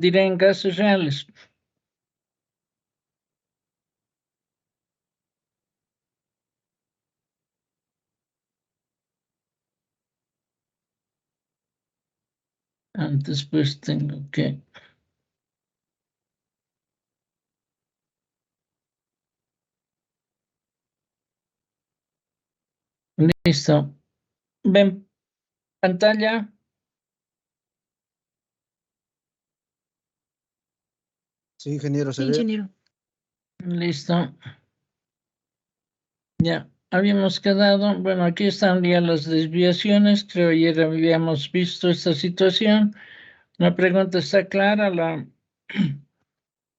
diré en gases reales. Antes pues tengo que... Listo. ¿Ven pantalla? Sí, ingeniero, se Sí, ve. ingeniero. Listo. Ya habíamos quedado, bueno, aquí están ya las desviaciones, creo ayer habíamos visto esta situación. La pregunta está clara,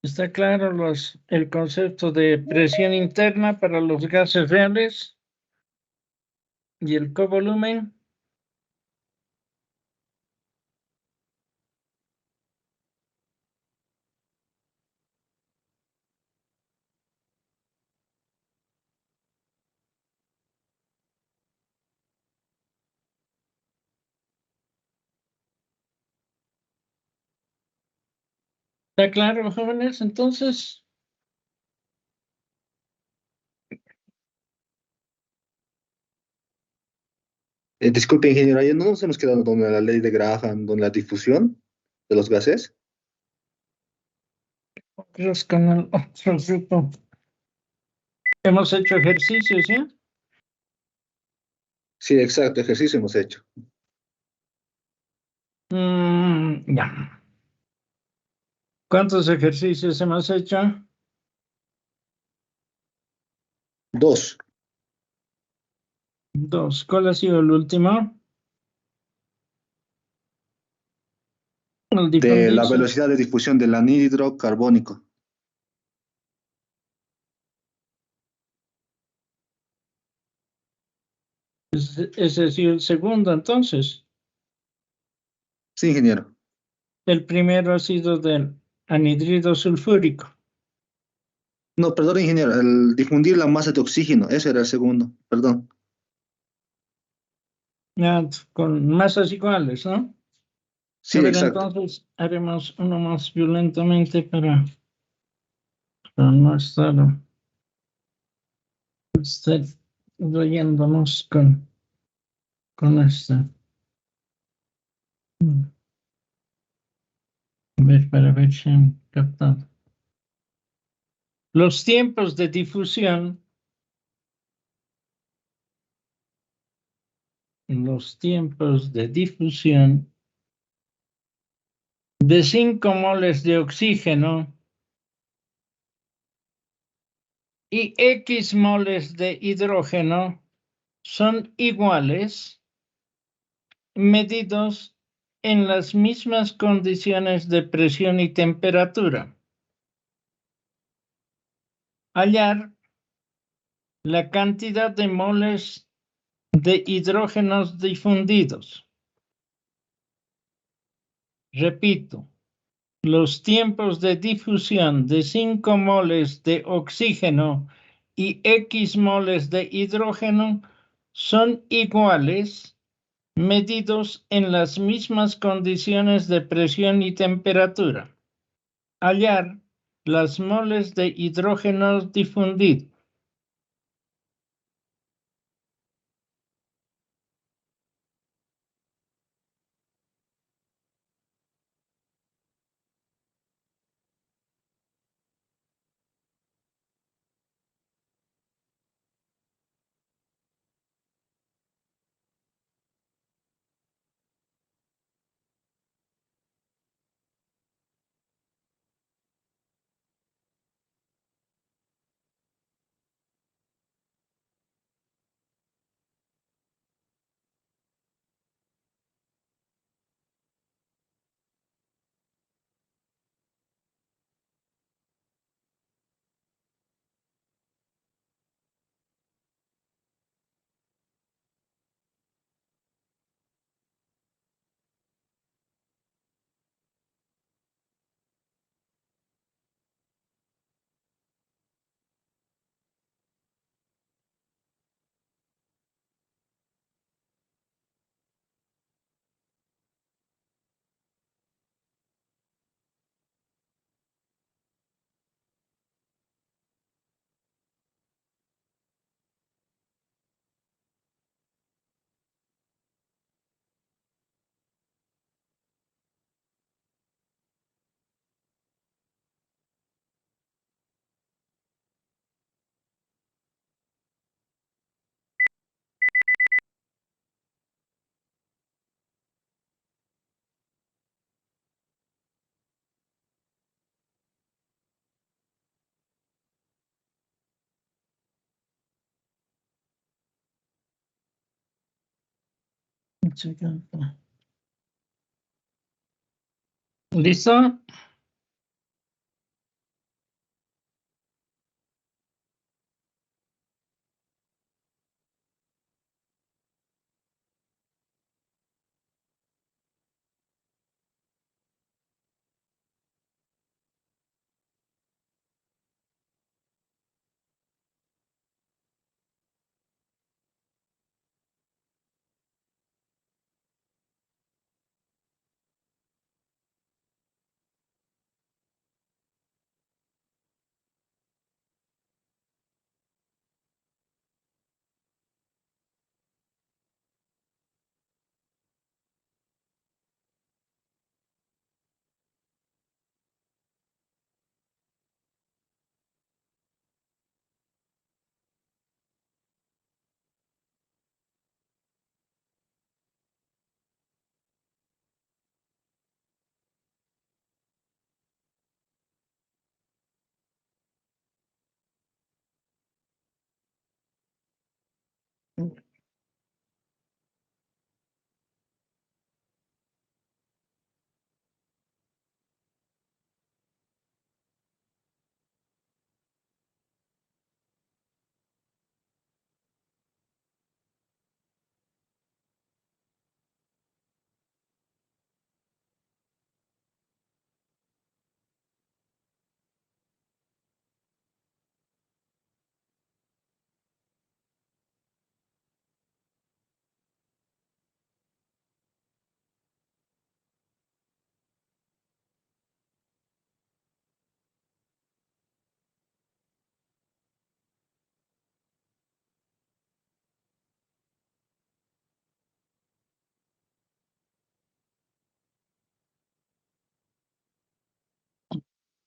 está claro el concepto de presión interna para los gases reales y el covolumen. ¿Está claro, jóvenes? Entonces, Disculpe, ingeniero, ayer no nos hemos quedado con la ley de Graham, con la difusión de los gases. creo con el otro grupo. Hemos hecho ejercicios, ¿ya? Sí, exacto, ejercicio hemos hecho. Ya. ¿Cuántos ejercicios hemos hecho? 2, Dos. ¿Cuál ha sido el último? El de la difundirse. velocidad de difusión del anhídrido carbónico. Ese ha sido el segundo, entonces. Sí, ingeniero. El primero ha sido del anhídrido sulfúrico. No, perdón, ingeniero, el difundir la masa de oxígeno, ese era el segundo, perdón. Ya, con masas iguales, ¿no? Sí, A ver, exacto. entonces haremos uno más violentamente para no estar rayándonos con esto. A ver, para ver si han captado. Los tiempos de difusión de 5 moles de oxígeno y X moles de hidrógeno son iguales, medidos en las mismas condiciones de presión y temperatura. Hallar la cantidad de moles de hidrógenos difundidos. Repito, los tiempos de difusión de 5 moles de oxígeno y X moles de hidrógeno son iguales, medidos en las mismas condiciones de presión y temperatura. Hallar las moles de hidrógeno difundido. ¿Listo?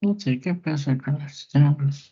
No sé qué pasa con los llaves.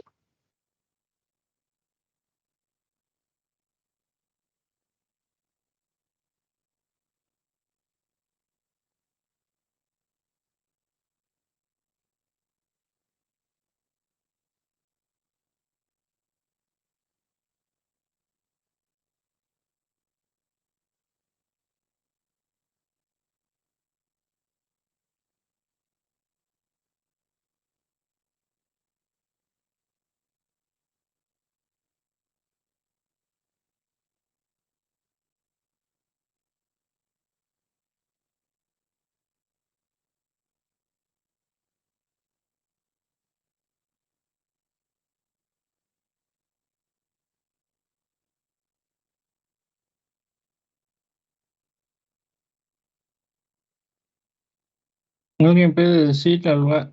¿Alguien puede decir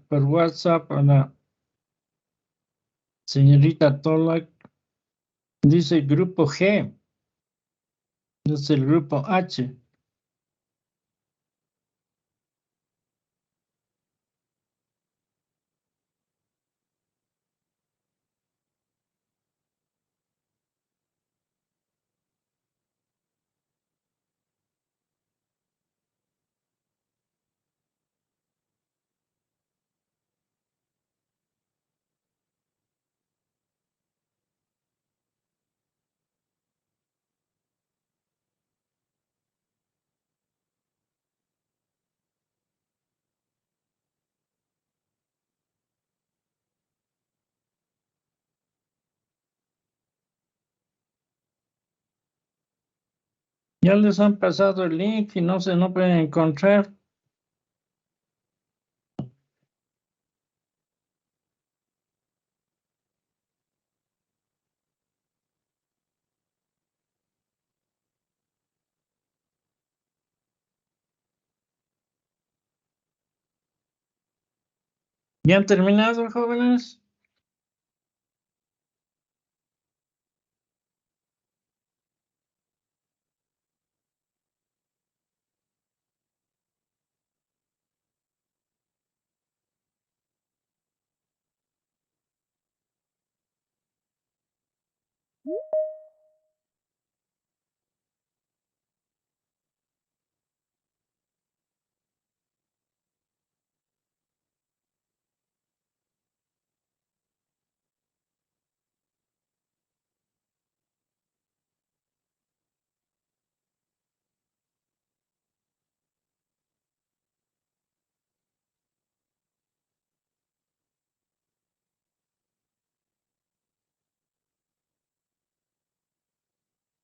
por WhatsApp a la señorita Tolak? Dice grupo G, es el grupo H. Ya les han pasado el link y no pueden encontrar. ¿Ya han terminado, jóvenes?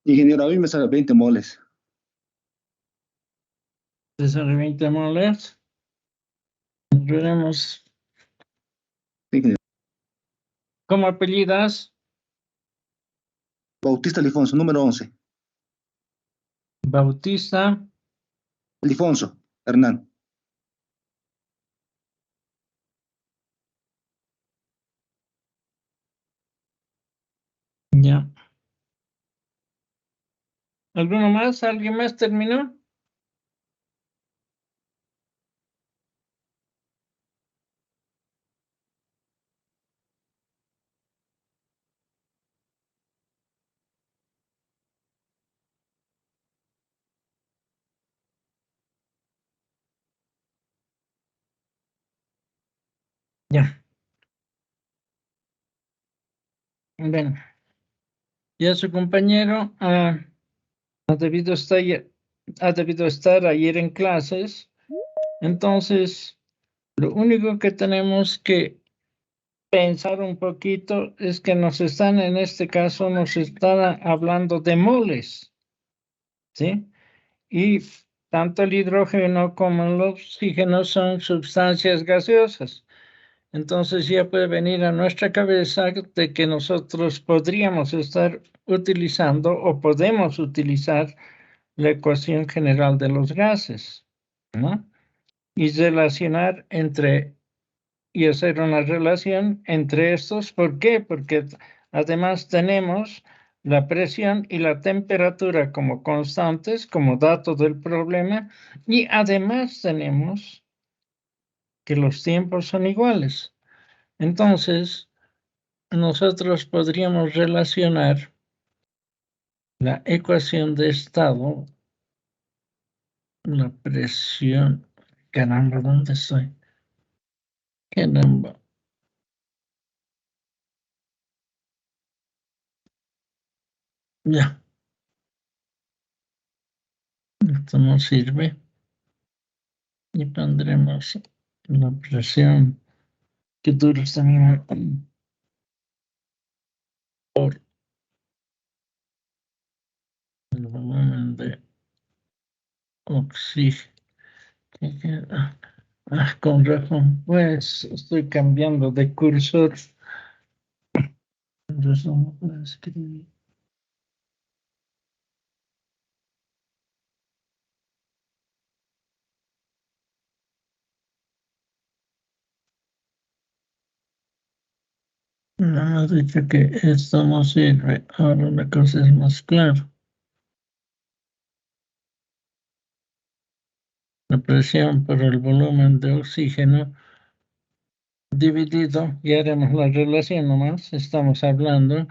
Ingeniero, a mí me sale 20 moles. De sale 20 moles. Veremos. Sí, ingeniero. ¿Cómo apellidas? Bautista Lifonso, número 11. Bautista. Lifonso, Hernán. Ya. ¿Alguno más? ¿Alguien más terminó? Ya. Bueno, ya su compañero ha debido estar ayer en clases. Entonces, lo único que tenemos que pensar un poquito es que en este caso, nos están hablando de moles, ¿sí? Y tanto el hidrógeno como el oxígeno son sustancias gaseosas. Entonces ya puede venir a nuestra cabeza de que nosotros podríamos estar utilizando o podemos utilizar la ecuación general de los gases, ¿no? Y hacer una relación entre estos. ¿Por qué? Porque además tenemos la presión y la temperatura como constantes, como dato del problema, y además tenemos que los tiempos son iguales. Entonces, nosotros podríamos relacionar la ecuación de estado, la presión. Caramba, ¿dónde estoy? Caramba. Ya, esto no sirve. Y pondremos la presión que dura también por el volumen de oxígeno. Con razón, pues estoy cambiando de cursor. Con razón, no puedo escribir. No hemos dicho que esto no sirve. Ahora la cosa es más clara. La presión por el volumen de oxígeno dividido, y haremos la relación nomás, estamos hablando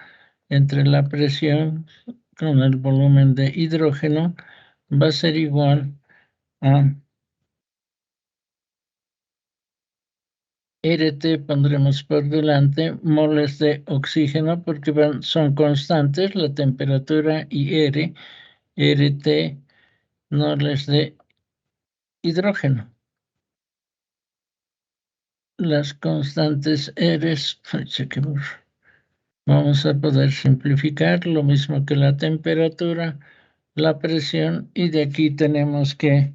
entre la presión con el volumen de hidrógeno, va a ser igual a RT, pondremos por delante, moles de oxígeno, porque son constantes la temperatura y RT, moles de hidrógeno. Las constantes vamos a poder simplificar lo mismo que la temperatura, la presión, y de aquí tenemos que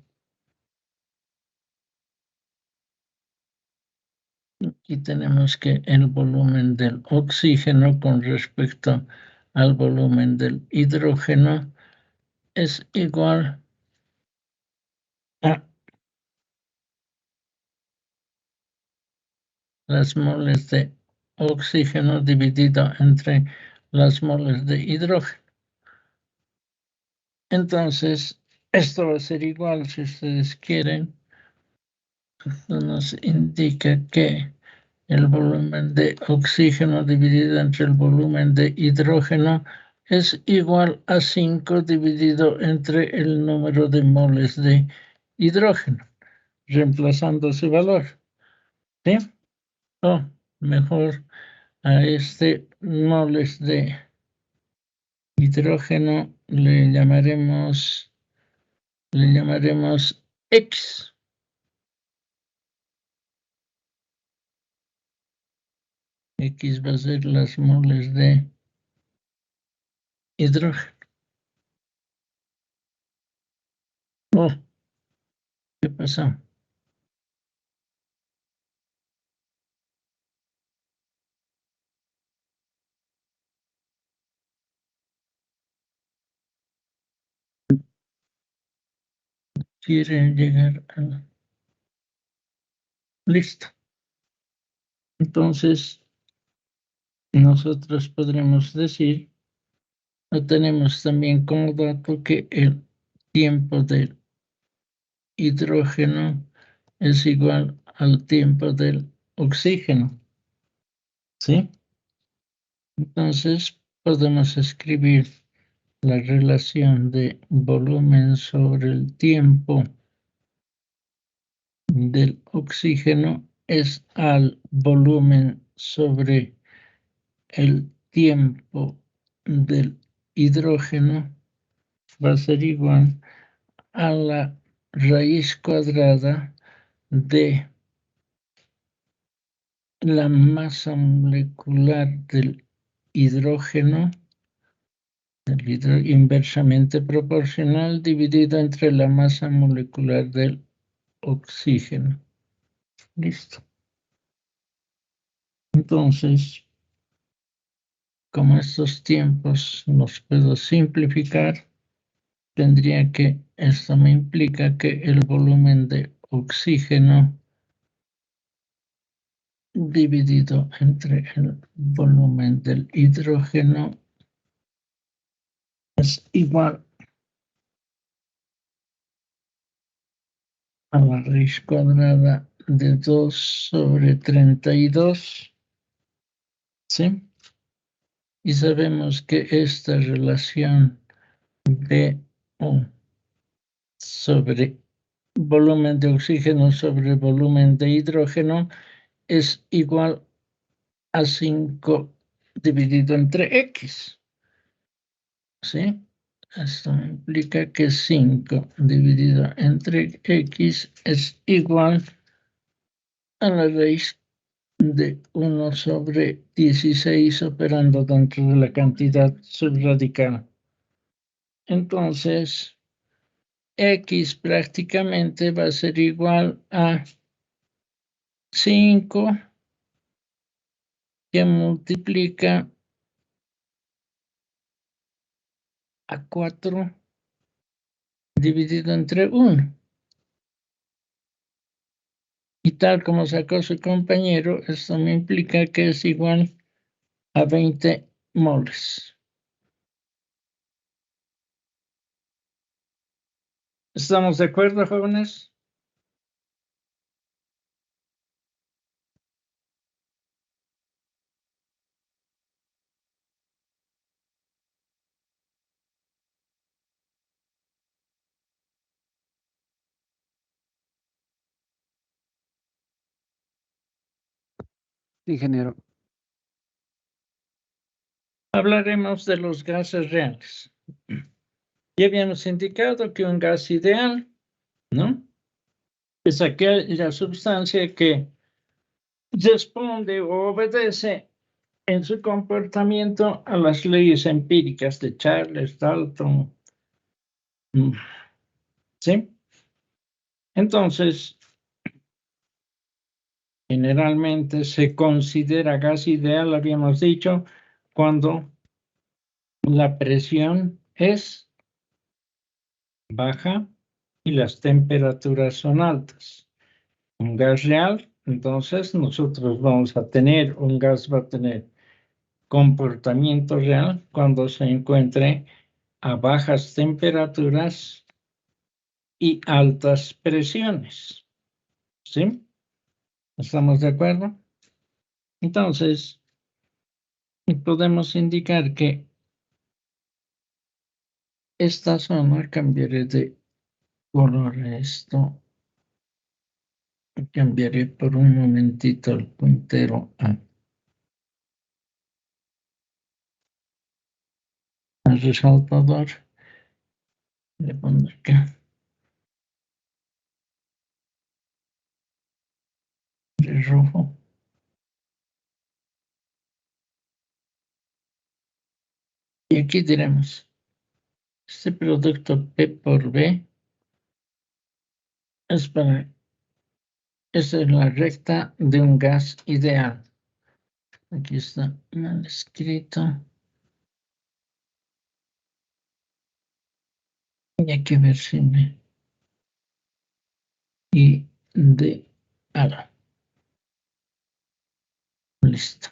el volumen del oxígeno con respecto al volumen del hidrógeno es igual a las moles de oxígeno dividido entre las moles de hidrógeno. Entonces, esto va a ser igual, si ustedes quieren. Esto nos indica que el volumen de oxígeno dividido entre el volumen de hidrógeno es igual a 5 dividido entre el número de moles de hidrógeno, reemplazando su valor. ¿Sí? O mejor, a este moles de hidrógeno le llamaremos X. X va a ser las moles de hidrógeno. Oh, ¿qué pasó? Quiere llegar a... Listo. Entonces, nosotros podremos decir, o tenemos también como dato que el tiempo del hidrógeno es igual al tiempo del oxígeno. ¿Sí? Entonces, podemos escribir la relación de volumen sobre el tiempo del oxígeno es al volumen sobre el tiempo del hidrógeno, va a ser igual a la raíz cuadrada de la masa molecular del hidrógeno, inversamente proporcional, dividido entre la masa molecular del oxígeno. Listo. Entonces, como estos tiempos los puedo simplificar, tendría que, esto me implica que el volumen de oxígeno dividido entre el volumen del hidrógeno es igual a la raíz cuadrada de 2 sobre 32, ¿sí? Y sabemos que esta relación de sobre volumen de oxígeno sobre volumen de hidrógeno es igual a 5 dividido entre X, ¿sí? Esto implica que 5 dividido entre X es igual a la raíz de 1 sobre 16 operando dentro de la cantidad subradical. Entonces, X prácticamente va a ser igual a 5 que multiplica a 4 dividido entre 1. Y tal como sacó su compañero, esto me implica que es igual a 20 moles. ¿Estamos de acuerdo, jóvenes? Ingeniero. Hablaremos de los gases reales. Ya habíamos indicado que un gas ideal, ¿no?, es aquella sustancia que responde o obedece en su comportamiento a las leyes empíricas de Charles Dalton. ¿Sí? Entonces, generalmente se considera gas ideal, habíamos dicho, cuando la presión es baja y las temperaturas son altas. Un gas real, entonces nosotros vamos a tener, un gas va a tener comportamiento real cuando se encuentre a bajas temperaturas y altas presiones. ¿Sí? ¿Estamos de acuerdo? Entonces, podemos indicar que esta zona, cambiaré de color esto, cambiaré por un momentito el puntero al resaltador, le pondré acá de rojo. Y aquí diremos, este producto P por B Espera. Esa es la recta de un gas ideal. Aquí está mal escrito. Y hay que ver si me... Ideal. Listo.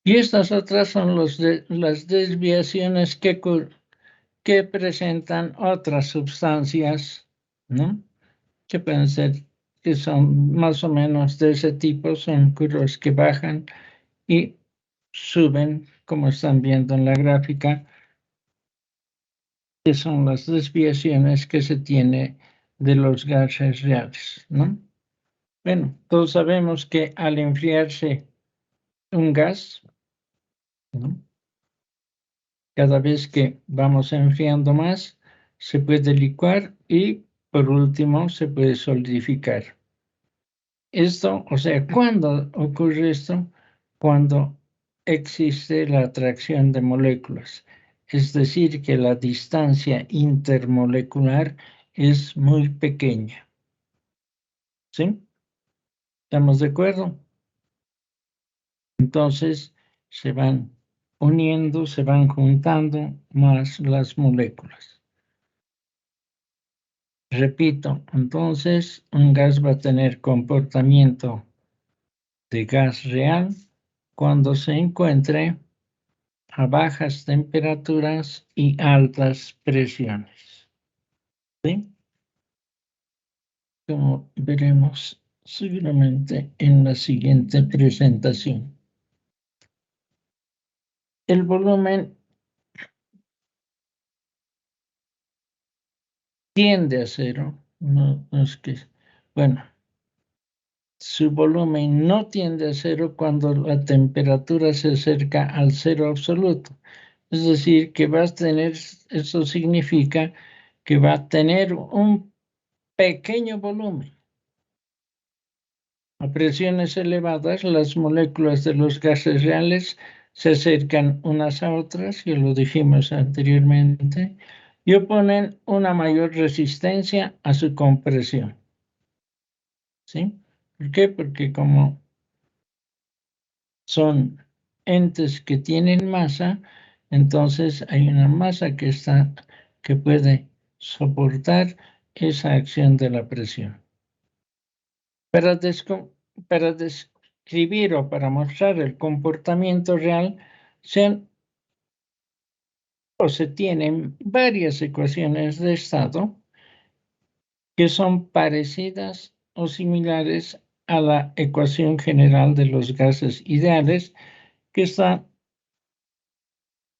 Y estas otras son las desviaciones que presentan otras sustancias, ¿no? Que pueden ser, que son más o menos de ese tipo, son curvas que bajan y suben, como están viendo en la gráfica, que son las desviaciones que se tiene de los gases reales, ¿no? Bueno, todos sabemos que al enfriarse un gas, ¿no? Cada vez que vamos enfriando más, se puede licuar y, por último, se puede solidificar. Esto, o sea, ¿cuándo ocurre esto? Cuando existe la atracción de moléculas. Es decir, que la distancia intermolecular es muy pequeña. ¿Sí? ¿Estamos de acuerdo? Entonces, se van uniendo, se van juntando más las moléculas. Repito, entonces un gas va a tener comportamiento de gas real cuando se encuentre a bajas temperaturas y altas presiones. ¿Sí? Como veremos seguramente en la siguiente presentación. El volumen tiende a cero, no es que, bueno, su volumen no tiende a cero cuando la temperatura se acerca al cero absoluto. Es decir, que va a tener, eso significa que va a tener un pequeño volumen. A presiones elevadas, las moléculas de los gases reales se acercan unas a otras, ya lo dijimos anteriormente, y oponen una mayor resistencia a su compresión. ¿Sí? ¿Por qué? Porque como son entes que tienen masa, entonces hay una masa que puede soportar esa acción de la presión. Para describir o para mostrar el comportamiento real, se tienen varias ecuaciones de estado que son parecidas o similares a la ecuación general de los gases ideales que está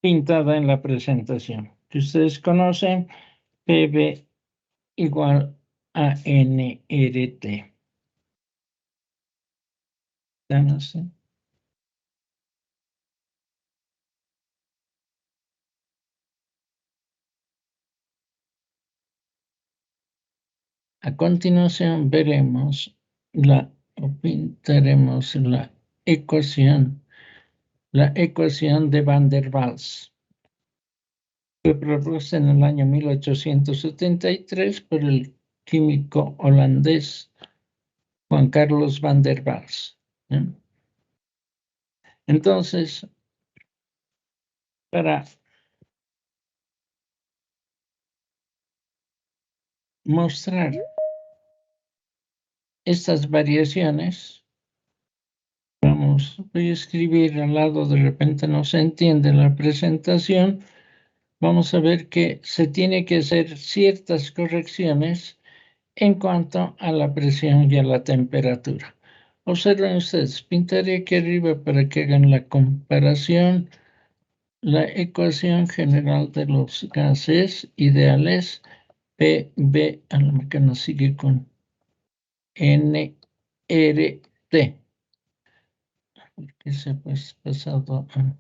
pintada en la presentación, que ustedes conocen, PV igual a nRT. A continuación veremos pintaremos la ecuación de Van der Waals. Fue propuesta en el año 1873 por el químico holandés Juan Carlos Van der Waals. Entonces, para mostrar estas variaciones, voy a escribir al lado, de repente no se entiende la presentación, vamos a ver que se tiene que hacer ciertas correcciones en cuanto a la presión y a la temperatura. Observen ustedes, pintaré aquí arriba para que hagan la comparación. La ecuación general de los gases ideales, PV, a la máquina sigue con nRT. Que se ha pasado a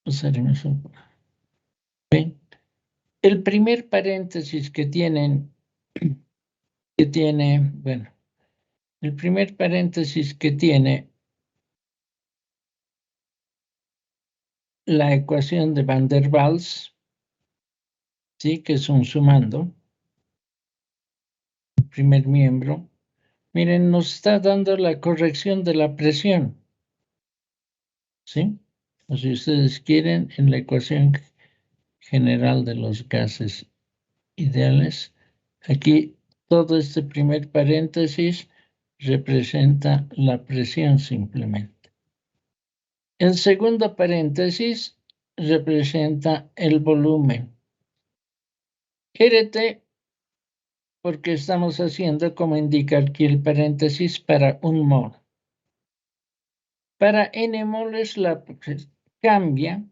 pasaremos un poco. ¿Ven? El primer paréntesis que tiene, bueno, el primer paréntesis que tiene la ecuación de Van der Waals, ¿sí? Que es un sumando. El primer miembro. Miren, nos está dando la corrección de la presión. ¿Sí? O si ustedes quieren, en la ecuación general de los gases ideales, aquí todo este primer paréntesis representa la presión simplemente. El segundo paréntesis representa el volumen. RT, porque estamos haciendo como indica aquí el paréntesis para un mol. Para n moles cambia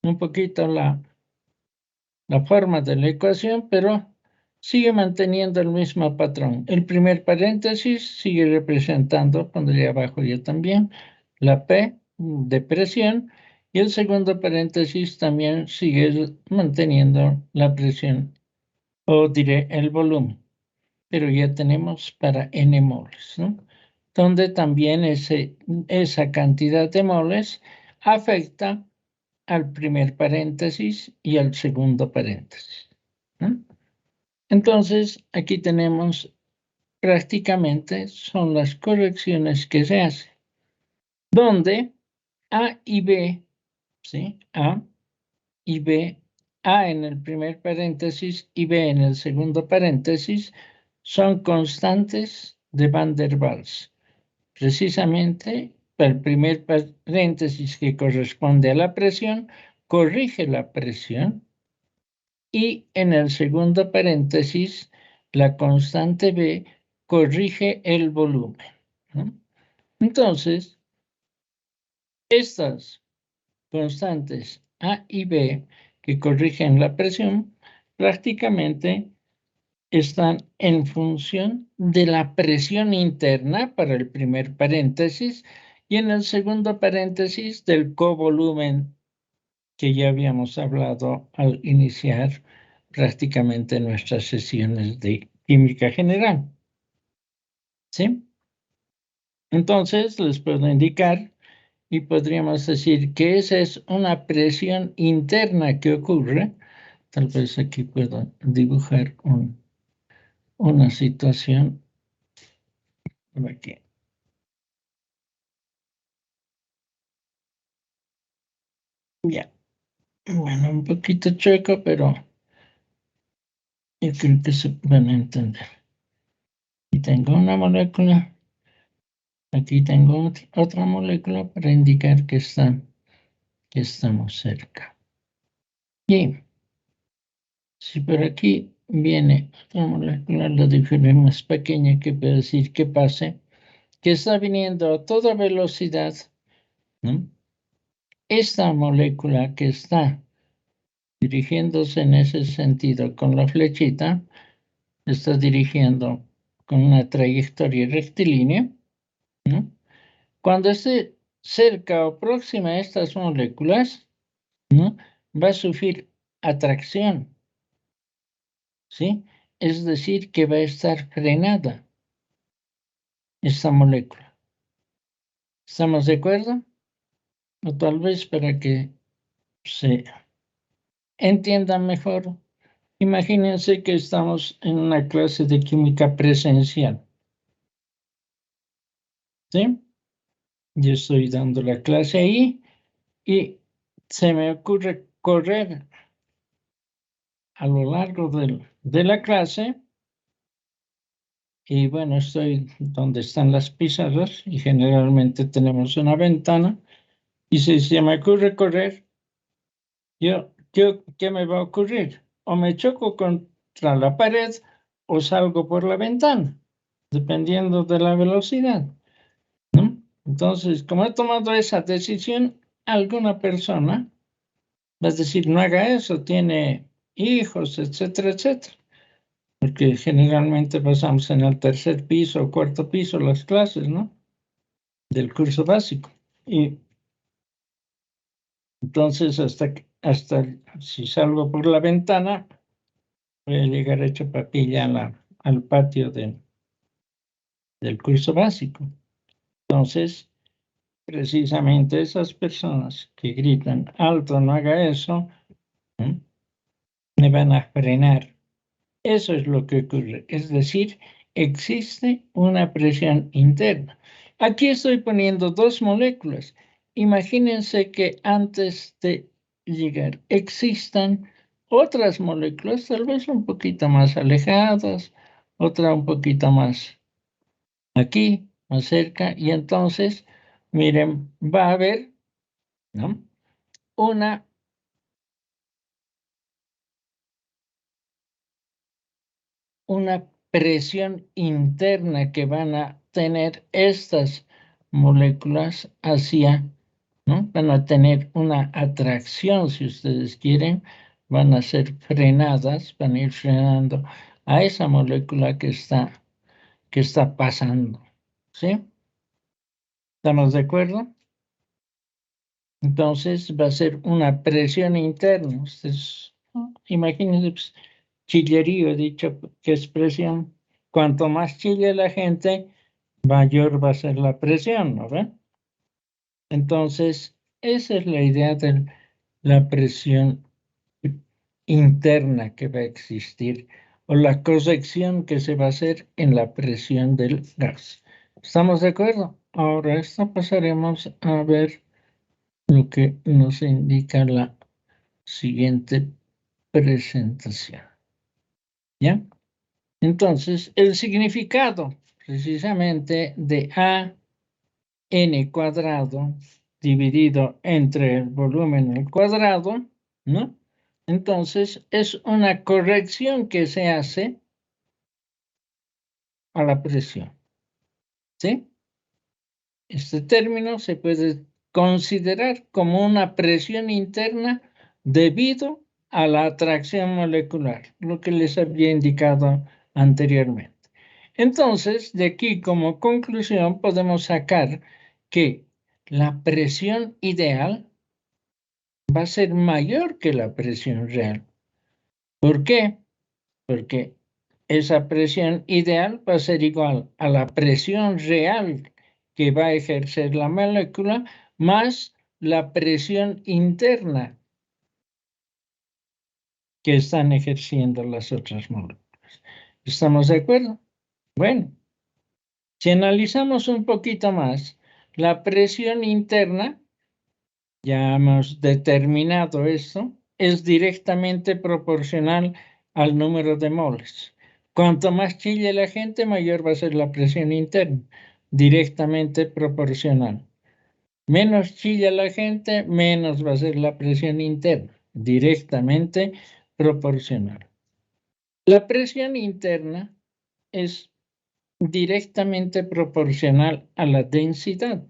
un poquito la forma de la ecuación, pero sigue manteniendo el mismo patrón. El primer paréntesis sigue representando, pondría abajo yo también, la P de presión, y el segundo paréntesis también sigue manteniendo la presión, o diré el volumen, pero ya tenemos para n moles, ¿no? Donde también esa cantidad de moles afecta al primer paréntesis y al segundo paréntesis, ¿no? Entonces, aquí tenemos prácticamente son las correcciones que se hacen, donde A y B, ¿sí? A y B, A en el primer paréntesis y B en el segundo paréntesis, son constantes de Van der Waals. Precisamente, el primer paréntesis que corresponde a la presión, corrige la presión, y en el segundo paréntesis, la constante B corrige el volumen, ¿no? Entonces, estas constantes A y B que corrigen la presión prácticamente están en función de la presión interna para el primer paréntesis y en el segundo paréntesis del covolumen que ya habíamos hablado al iniciar prácticamente nuestras sesiones de química general. ¿Sí? Entonces les puedo indicar y podríamos decir que esa es una presión interna que ocurre. Tal vez aquí puedo dibujar una situación. Aquí. Ya. Bueno, un poquito chueco, pero yo creo que se van a entender. Y tengo una molécula. Aquí tengo otra molécula para indicar que estamos cerca. Y si por aquí viene otra molécula, la diferencia más pequeña que puede decir que pase, que está viniendo a toda velocidad, ¿no? Esta molécula que está dirigiéndose en ese sentido con la flechita, está dirigiendo con una trayectoria rectilínea, ¿no? Cuando esté cerca o próxima a estas moléculas, ¿no? Va a sufrir atracción, ¿sí? Es decir, que va a estar frenada esta molécula. ¿Estamos de acuerdo? O tal vez para que se entiendan mejor, imagínense que estamos en una clase de química presencial, ¿sí? Yo estoy dando la clase ahí y se me ocurre correr a lo largo de la clase y bueno, estoy donde están las pizarras y generalmente tenemos una ventana y si se me ocurre correr, ¿qué me va a ocurrir? O me choco contra la pared o salgo por la ventana, dependiendo de la velocidad, ¿no? Entonces, como he tomado esa decisión, alguna persona va a decir, no haga eso, tiene hijos, etcétera, etcétera. Porque generalmente pasamos en el tercer piso o cuarto piso las clases, ¿no? Del curso básico. Y entonces hasta si salgo por la ventana, voy a llegar hecho papilla al patio del curso básico. Entonces, precisamente esas personas que gritan alto, no haga eso, ¿no?, me van a frenar. Eso es lo que ocurre. Es decir, existe una presión interna. Aquí estoy poniendo dos moléculas. Imagínense que antes de llegar existan otras moléculas, tal vez un poquito más alejadas, otra un poquito más aquí, más cerca, y entonces, miren, va a haber, ¿no?, una presión interna que van a tener estas moléculas hacia, ¿no?, van a tener una atracción, si ustedes quieren, van a ser frenadas, van a ir frenando a esa molécula que está pasando, ¿sí? ¿Estamos de acuerdo? Entonces va a ser una presión interna. Ustedes, ¿no?, imagínense, pues, chillerío, he dicho que es presión. Cuanto más chille la gente, mayor va a ser la presión, ¿no ven? Entonces, esa es la idea de la presión interna que va a existir, o la corrección que se va a hacer en la presión del gas. ¿Estamos de acuerdo? Ahora pasaremos a ver lo que nos indica la siguiente presentación. ¿Ya? Entonces, el significado precisamente de A n cuadrado dividido entre el volumen al cuadrado, ¿no? Entonces, es una corrección que se hace a la presión, ¿sí? Este término se puede considerar como una presión interna debido a la atracción molecular, lo que les había indicado anteriormente. Entonces, de aquí como conclusión podemos sacar que la presión ideal va a ser mayor que la presión real. ¿Por qué? Porque esa presión ideal va a ser igual a la presión real que va a ejercer la molécula más la presión interna que están ejerciendo las otras moléculas. ¿Estamos de acuerdo? Bueno, si analizamos un poquito más, la presión interna, ya hemos determinado esto, es directamente proporcional al número de moles. Cuanto más chille la gente, mayor va a ser la presión interna, directamente proporcional. Menos chilla la gente, menos va a ser la presión interna, directamente proporcional. La presión interna es directamente proporcional a la densidad.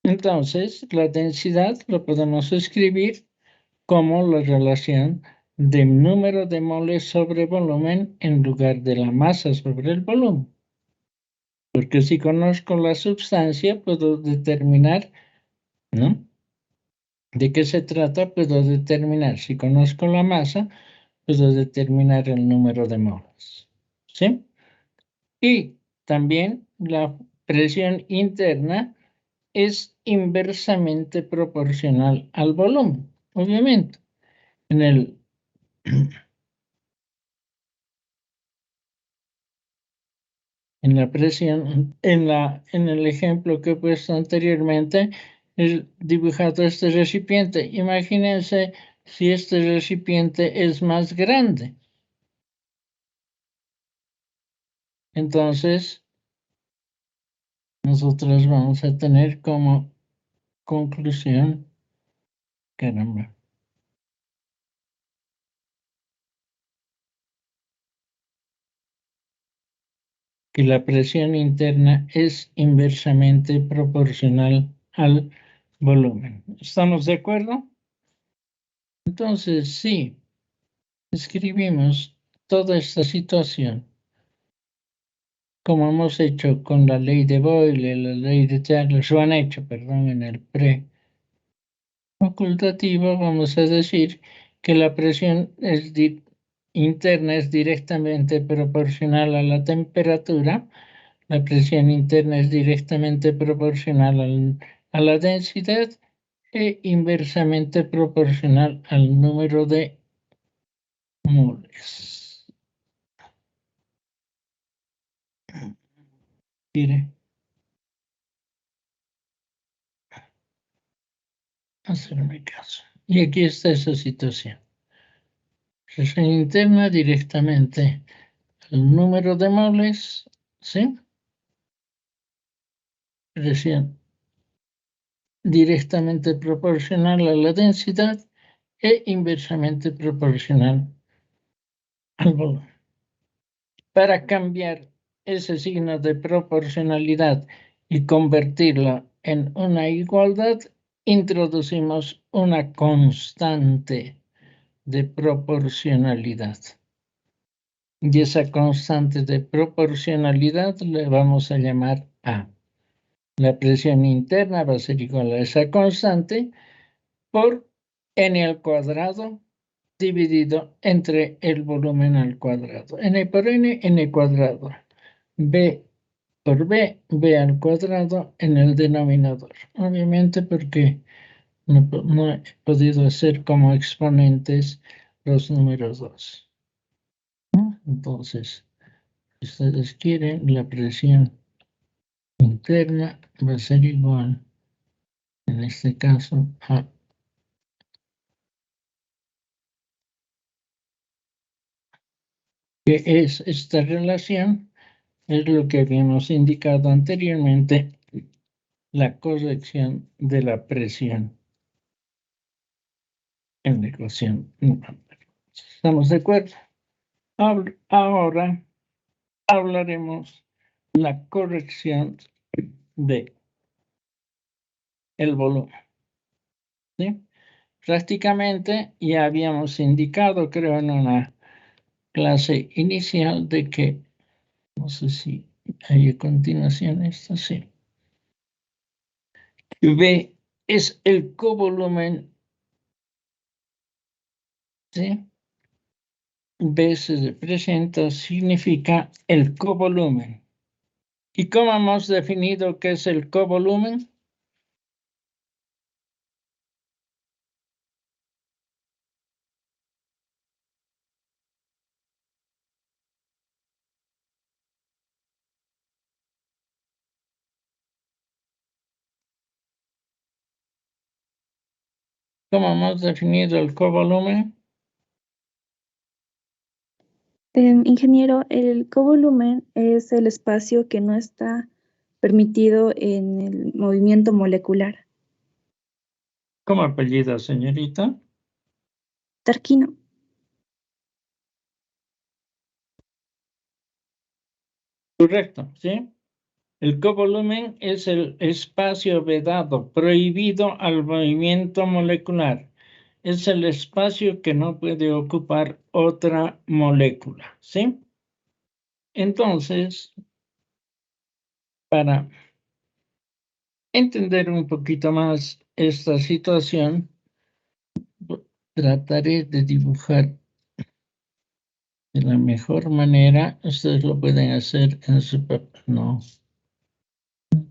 Entonces, la densidad lo podemos escribir como la relación de número de moles sobre volumen en lugar de la masa sobre el volumen. Porque si conozco la sustancia, puedo determinar, ¿no?, de qué se trata, puedo determinar. Si conozco la masa, puedo determinar el número de moles, ¿sí? Y también la presión interna es inversamente proporcional al volumen, obviamente. En la presión, en el ejemplo que he puesto anteriormente, he dibujado este recipiente. Imagínense si este recipiente es más grande. Entonces, nosotros vamos a tener como conclusión, caramba, que la presión interna es inversamente proporcional al volumen. ¿Estamos de acuerdo? Entonces, sí, escribimos toda esta situación como hemos hecho con la ley de Boyle, la ley de Charles, o han hecho, perdón, en el pre-ocultativo, vamos a decir que la presión interna es directamente proporcional a la temperatura. La presión interna es directamente proporcional a la densidad e inversamente proporcional al número de moles. Mire. Hacerme caso. Y aquí está esa situación. Presión interna directamente al número de moles, ¿sí? Presión directamente proporcional a la densidad e inversamente proporcional al volumen. Para cambiar ese signo de proporcionalidad y convertirlo en una igualdad, introducimos una constante de proporcionalidad. Y esa constante de proporcionalidad le vamos a llamar A. La presión interna va a ser igual a esa constante por n al cuadrado dividido entre el volumen al cuadrado. N por n, n cuadrado. B por b, b al cuadrado en el denominador. Obviamente porque no he podido hacer como exponentes los números 2. Entonces, si ustedes quieren, la presión interna va a ser igual, en este caso, a que es esta relación, es lo que habíamos indicado anteriormente, la corrección de la presión en la ecuación. ¿Estamos de acuerdo? Ahora hablaremos la corrección de el volumen. ¿Sí? Prácticamente ya habíamos indicado, creo, en una clase inicial de que, no sé si hay a continuación esto, sí. V es el covolumen, ¿sí? V se representa, significa el covolumen. ¿Y cómo hemos definido qué es el covolumen? ¿Cómo hemos definido el covolumen? Ingeniero, el covolumen es el espacio que no está permitido en el movimiento molecular. ¿Cómo apellida, señorita? Tarquino. Correcto, ¿sí? El covolumen es el espacio vedado, prohibido al movimiento molecular. Es el espacio que no puede ocupar otra molécula, ¿sí? Entonces, para entender un poquito más esta situación, trataré de dibujar de la mejor manera. Ustedes lo pueden hacer en su papel. No.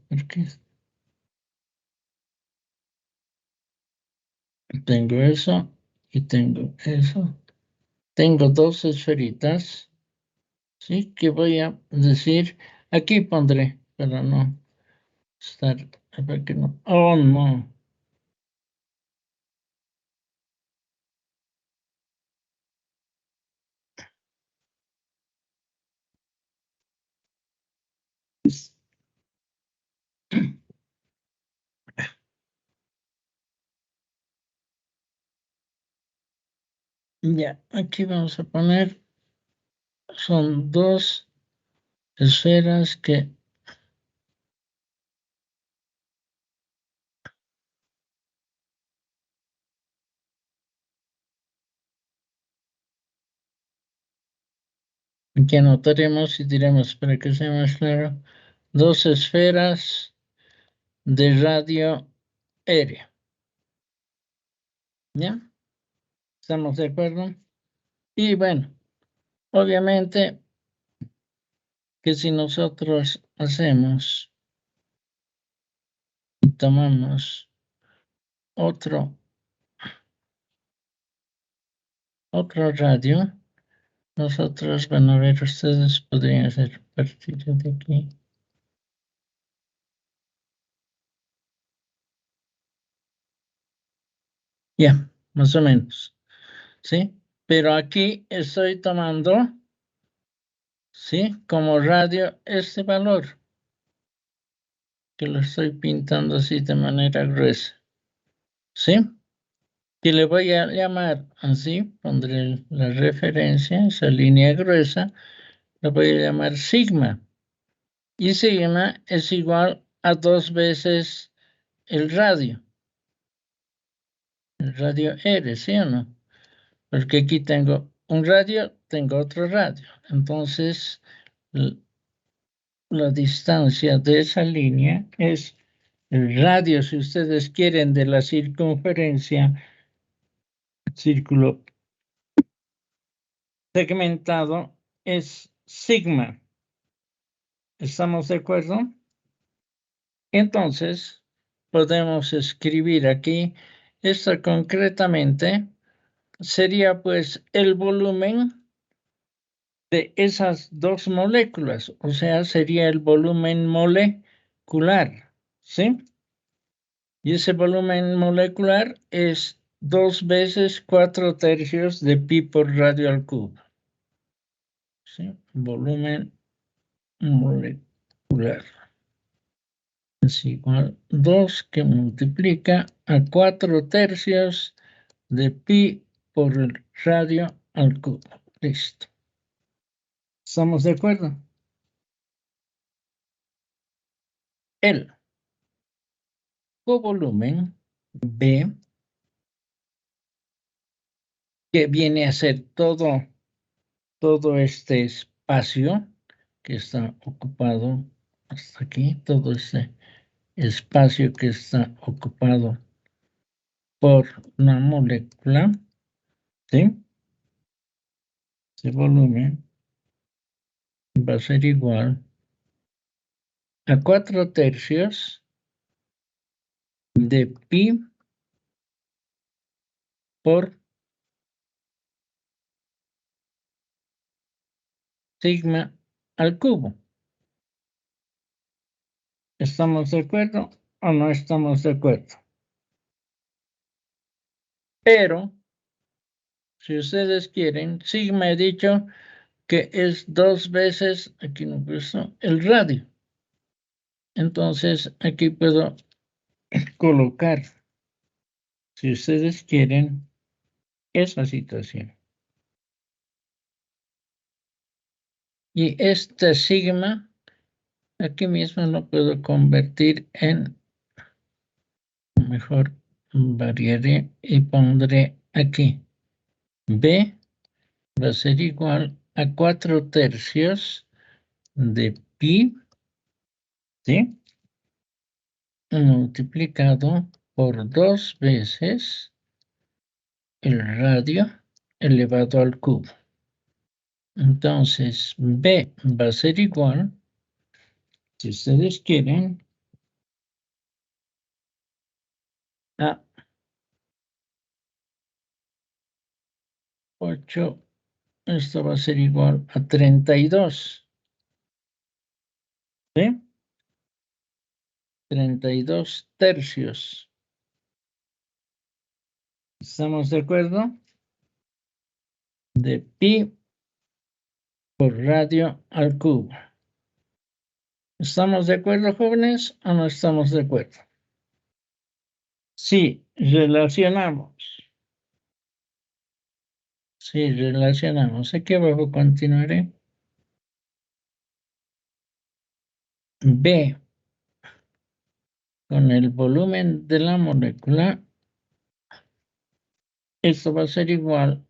¿Por qué? Tengo eso y tengo eso. Tengo dos esferitas, ¿sí? Que voy a decir, aquí pondré, para no estar, para que no, oh no. Ya, aquí vamos a poner, son dos esferas que anotaremos y diremos para que sea más claro, dos esferas de radio aéreo. ¿Ya? ¿Estamos de acuerdo? Y bueno, obviamente que si nosotros hacemos y tomamos otro radio. Nosotros, van a ver, ustedes podrían hacer a partir de aquí. Ya, más o menos. ¿Sí? Pero aquí estoy tomando, ¿sí? Como radio este valor, que lo estoy pintando así de manera gruesa. ¿Sí? Y le voy a llamar así, pondré la referencia, esa línea gruesa, la voy a llamar sigma. Y sigma es igual a 2 veces el radio. El radio R, ¿sí o no? Porque aquí tengo un radio, tengo otro radio. Entonces, la distancia de esa línea es el radio, si ustedes quieren, de la circunferencia, círculo segmentado, es sigma. ¿Estamos de acuerdo? Entonces, podemos escribir aquí, esto concretamente sería pues el volumen de esas dos moléculas, o sea, sería el volumen molecular, ¿sí? Y ese volumen molecular es 2 veces 4/3 de pi por radio al cubo. ¿Sí? Volumen molecular es igual a 2 que multiplica a 4/3 de pi por el radio al cubo. Listo. ¿Estamos de acuerdo? El covolumen B, que viene a ser todo este espacio que está ocupado hasta aquí, todo este espacio que está ocupado por una molécula, ¿sí? Ese volumen va a ser igual a 4/3 de pi por sigma al cubo. ¿Estamos de acuerdo o no estamos de acuerdo? Pero, si ustedes quieren, sigma he dicho que es 2 veces, aquí no puso, el radio. Entonces, aquí puedo colocar, si ustedes quieren, esa situación. Y este sigma, aquí mismo lo puedo convertir en, mejor variaré y pondré aquí. B va a ser igual a 4/3 de pi, ¿sí? Multiplicado por 2 veces el radio elevado al cubo. Entonces, B va a ser igual, si ustedes quieren, a 8, esto va a ser igual a 32. ¿Sí? 32/3. ¿Estamos de acuerdo? De pi por radio al cubo. ¿Estamos de acuerdo, jóvenes, o no estamos de acuerdo? Sí, relacionamos. Sí, relacionamos. Aquí abajo continuaré. B con el volumen de la molécula, esto va a ser igual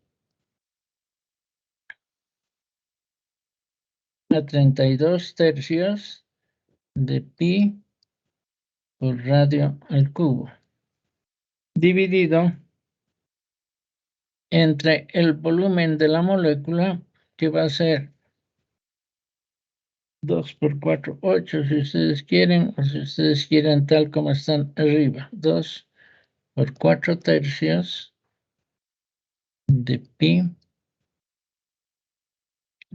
a 32/3 de pi por radio al cubo, dividido entre el volumen de la molécula, que va a ser 2 por 4, 8, si ustedes quieren, o si ustedes quieren tal como están arriba. 2 por 4 tercios de pi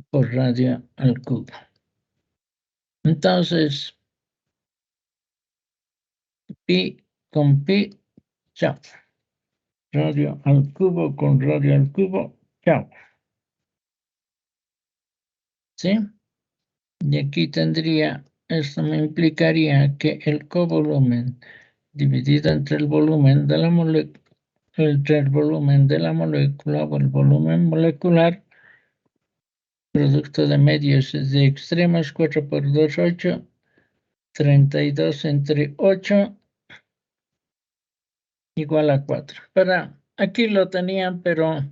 por radio al cubo. Entonces, pi con pi, chao. Radio al cubo con radio al cubo, chao. ¿Sí? Y aquí tendría, esto me implicaría que el covolumen dividido entre el volumen de la molécula, entre el volumen de la molécula o el volumen molecular, producto de medios de extremos, 4 por 2, 8, 32 entre 8, igual a 4. Aquí lo tenían, pero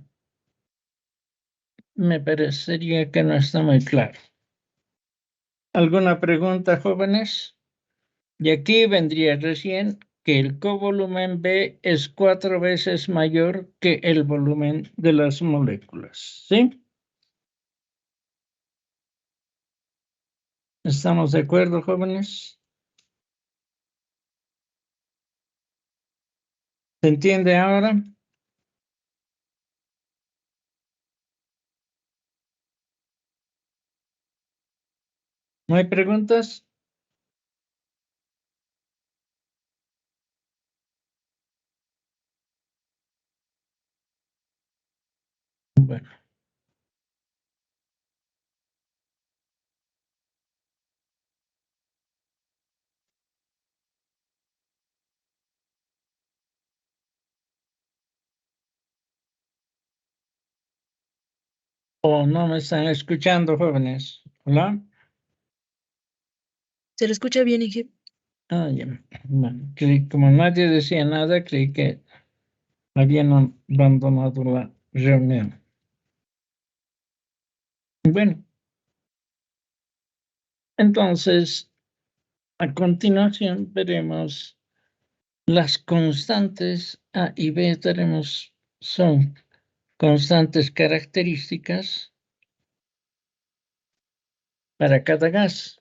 me parecería que no está muy claro. ¿Alguna pregunta, jóvenes? Y aquí vendría recién que el covolumen B es 4 veces mayor que el volumen de las moléculas, ¿sí? ¿Estamos de acuerdo, jóvenes? ¿Se entiende ahora? ¿No hay preguntas? Bueno. ¿O no me están escuchando, jóvenes? ¿Hola? Se lo escucha bien, Inge. Ah, ya. Bueno, como nadie decía nada, creí que habían abandonado la reunión. Bueno. Entonces, a continuación veremos las constantes A y B. Son constantes características para cada gas.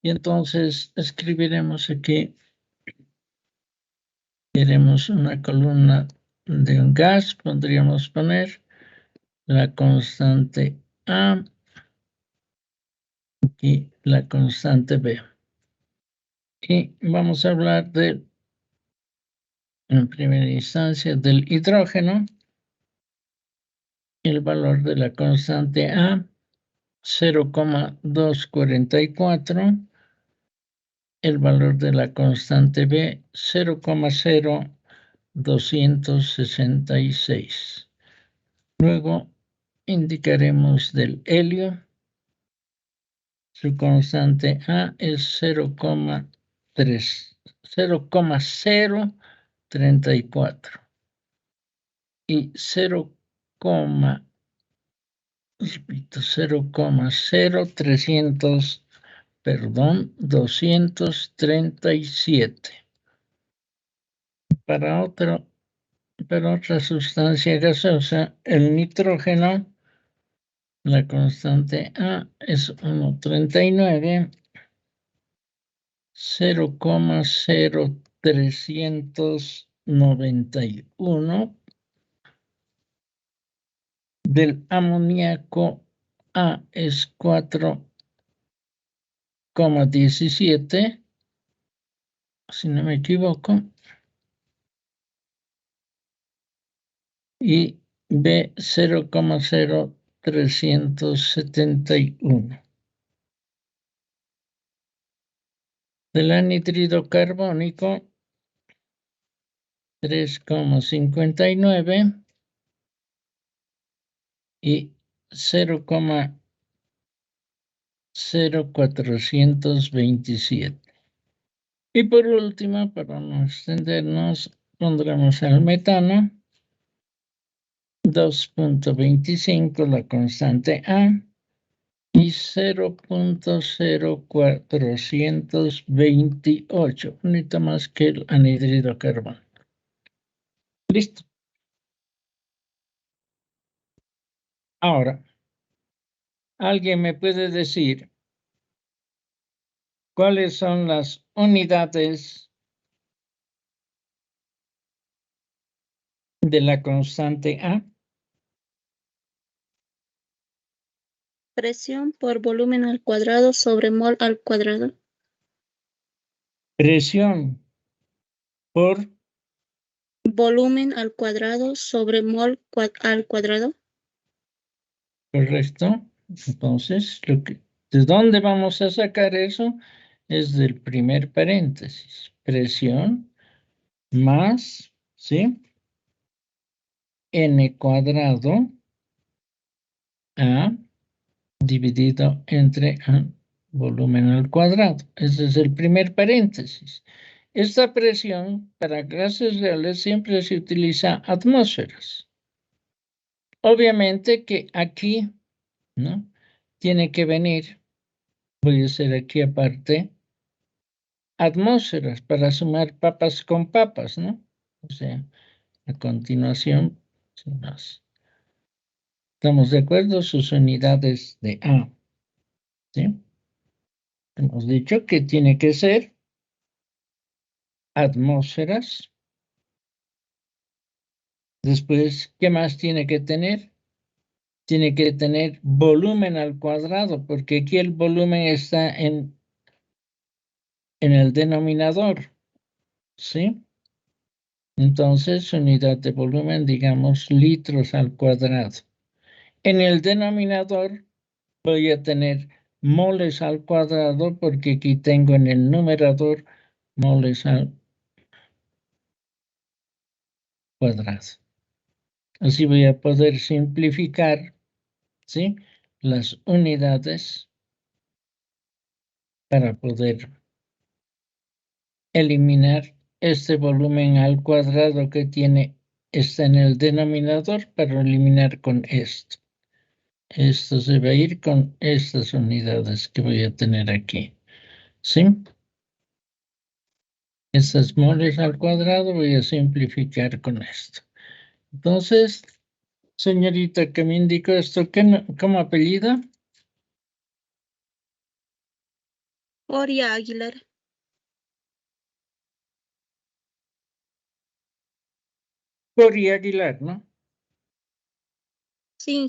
Y entonces escribiremos aquí, queremos una columna de un gas, podríamos poner la constante A y la constante B. Y vamos a hablar en primera instancia del hidrógeno. El valor de la constante A, 0,244. El valor de la constante B, 0,0266. Luego indicaremos del helio. Su constante A es 0,034 y 237. Para otra sustancia gaseosa, el nitrógeno, la constante A es 1,39, 0,0391. Del amoníaco A es 4,17, si no me equivoco, y B 0,0371. Del anhídrido carbónico, 3,59 y 0,0427. Y por último, para no extendernos, pondremos el metano, 2,25 la constante A y 0,0428, un poquito más que el anhídrido carbónico. Listo. Ahora, ¿Alguien me puede decir cuáles son las unidades de la constante A? Presión por volumen al cuadrado sobre mol al cuadrado. Presión por Volumen al cuadrado sobre mol al cuadrado. correcto. Entonces, ¿de dónde vamos a sacar eso? Es del primer paréntesis. Presión más, ¿sí? N cuadrado A dividido entre volumen al cuadrado. Ese es el primer paréntesis. Esta presión para gases reales siempre se utiliza atmósferas. Obviamente que aquí, ¿no? Tiene que venir, voy a hacer aquí aparte, atmósferas para sumar papas con papas, ¿no? O sea, a continuación, sin más. ¿Estamos de acuerdo? Sus unidades de A, ¿sí? Hemos dicho que tiene que ser atmósferas. Después, ¿qué más tiene que tener? Tiene que tener volumen al cuadrado, porque aquí el volumen está en el denominador, ¿sí? Entonces, unidad de volumen, digamos, litros al cuadrado. En el denominador voy a tener moles al cuadrado, porque aquí tengo en el numerador moles al cuadrado. Así voy a poder simplificar, ¿sí? Las unidades para poder eliminar este volumen al cuadrado que está en el denominador para eliminar con esto. Esto se va a ir con estas unidades que voy a tener aquí. ¿Sí? Estas moles al cuadrado voy a simplificar con esto. Entonces, señorita que me indicó esto, ¿cómo apellida? Oria Aguilar. Cory Aguilar, ¿no? Sí.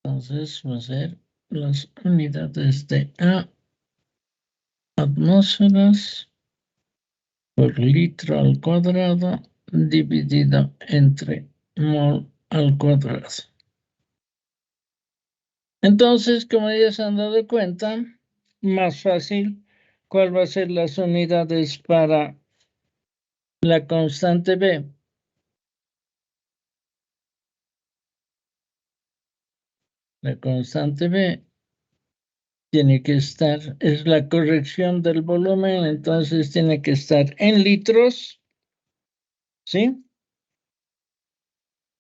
Entonces va a ser las unidades de A, atmósferas por litro al cuadrado dividido entre mol al cuadrado. Entonces, como ya se han dado cuenta, más fácil, ¿cuál va a ser las unidades para la constante B? La constante B tiene que estar, es la corrección del volumen, entonces tiene que estar en litros, ¿sí?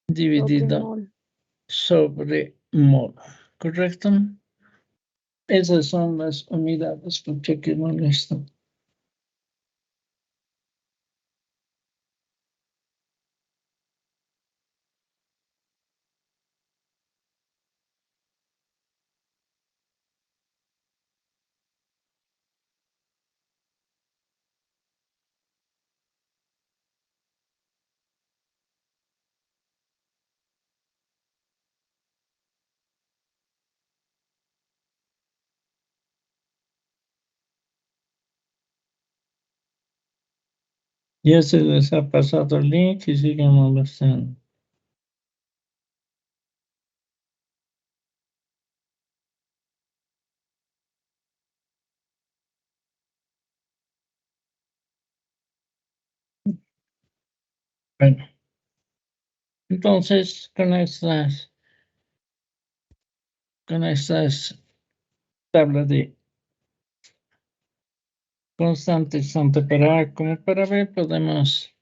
Dividido sobre mol, ¿correcto? Esas son las unidades, porque aquí molesto. Ya se les ha pasado el link y siguen molestando. Bueno, entonces con estas tablas de constantes tanto para A como para B podemos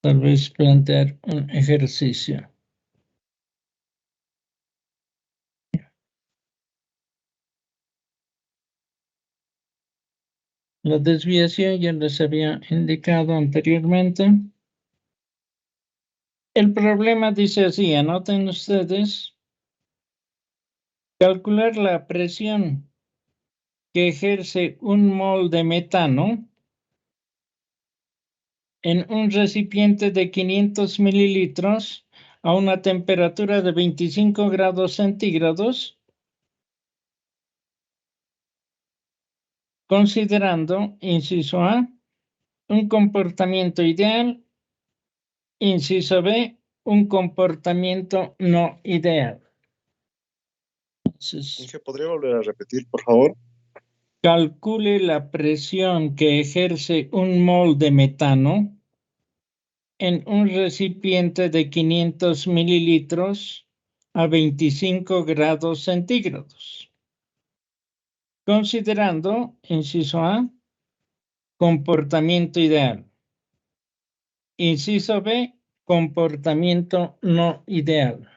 tal vez plantear un ejercicio. La desviación ya les había indicado anteriormente. El problema dice así, anoten ustedes, calcular la presión que ejerce un mol de metano en un recipiente de 500 mililitros a una temperatura de 25 grados centígrados, considerando, inciso A, un comportamiento ideal, inciso B, un comportamiento no ideal. Entonces, Inge, ¿podría volver a repetir, por favor? calcule la presión que ejerce un mol de metano en un recipiente de 500 mililitros a 25 grados centígrados, considerando, inciso A, comportamiento ideal. Inciso B, comportamiento no ideal.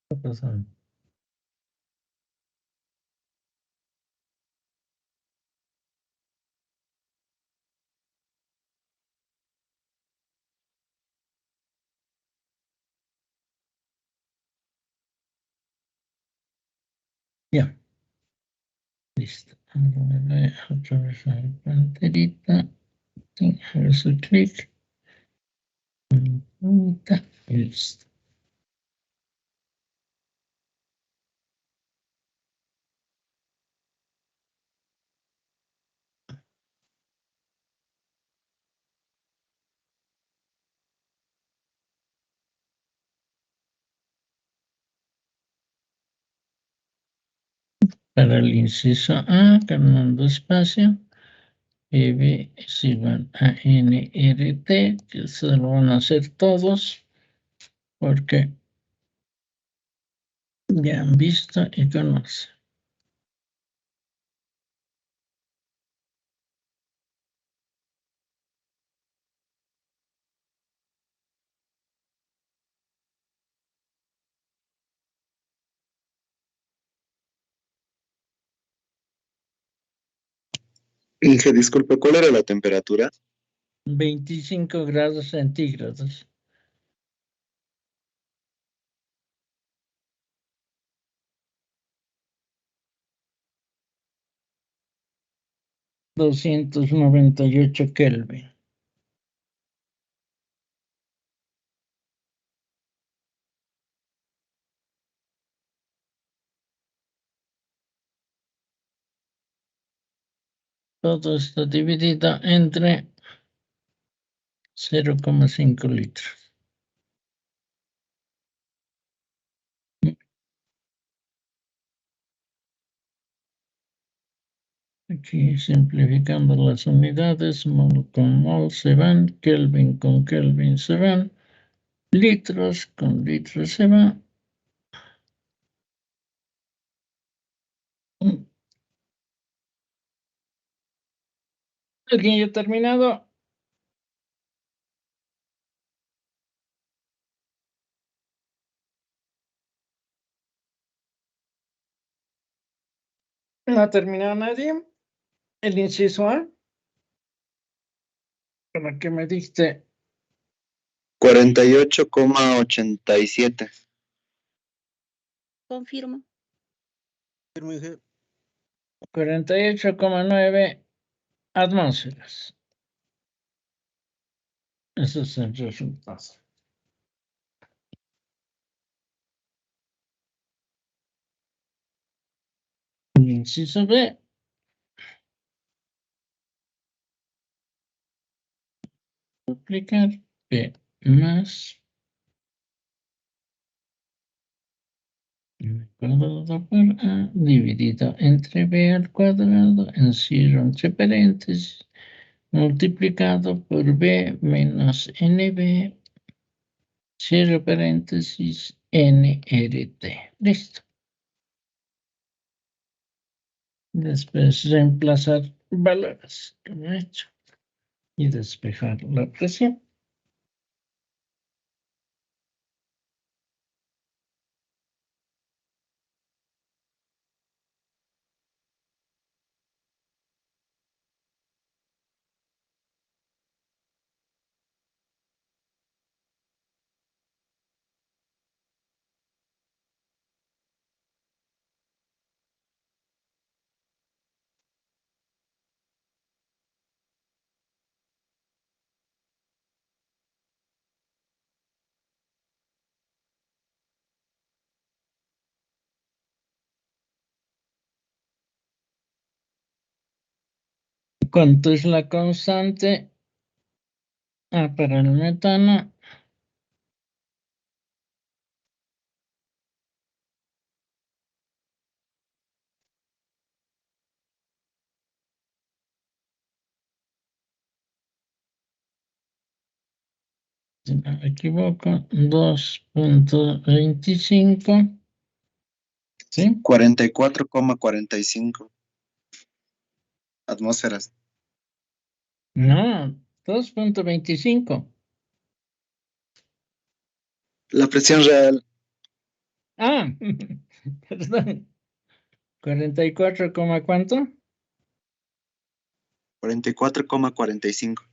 ¿Qué pasa? Ya. Listo. Otra vez a la panterita. Hacer su clic. Listo. Para el inciso A, ganando espacio, B es igual a NRT, que se lo van a hacer todos, porque ya han visto y conocen. Inge, disculpe, ¿cuál era la temperatura? 25 grados centígrados. $298 Kelvin. Todo esto dividido entre 0,5 litros. Aquí simplificando las unidades, mol con mol se van, Kelvin con Kelvin se van, litros con litros se va. ¿Alguien ya ha terminado? ¿No ha terminado nadie? El inciso A. ¿Para qué me diste? 48,87. Confirmo. Firmo, Inge. 48,9 atmósferas. Ese es el resultado. El inciso B. Duplicar P más N cuadrado por A dividido entre B al cuadrado, encierro entre paréntesis, multiplicado por B menos NB, cierro paréntesis, NRT. Listo. Después reemplazar valores, como he hecho, y despejar la presión. ¿Cuánto es la constante? Para el metano. Si no me equivoco, 2.25. ¿Sí? 44,45 atmósferas. No, 2.25. La presión real, Perdón. 44, ¿cuánto? 44,45.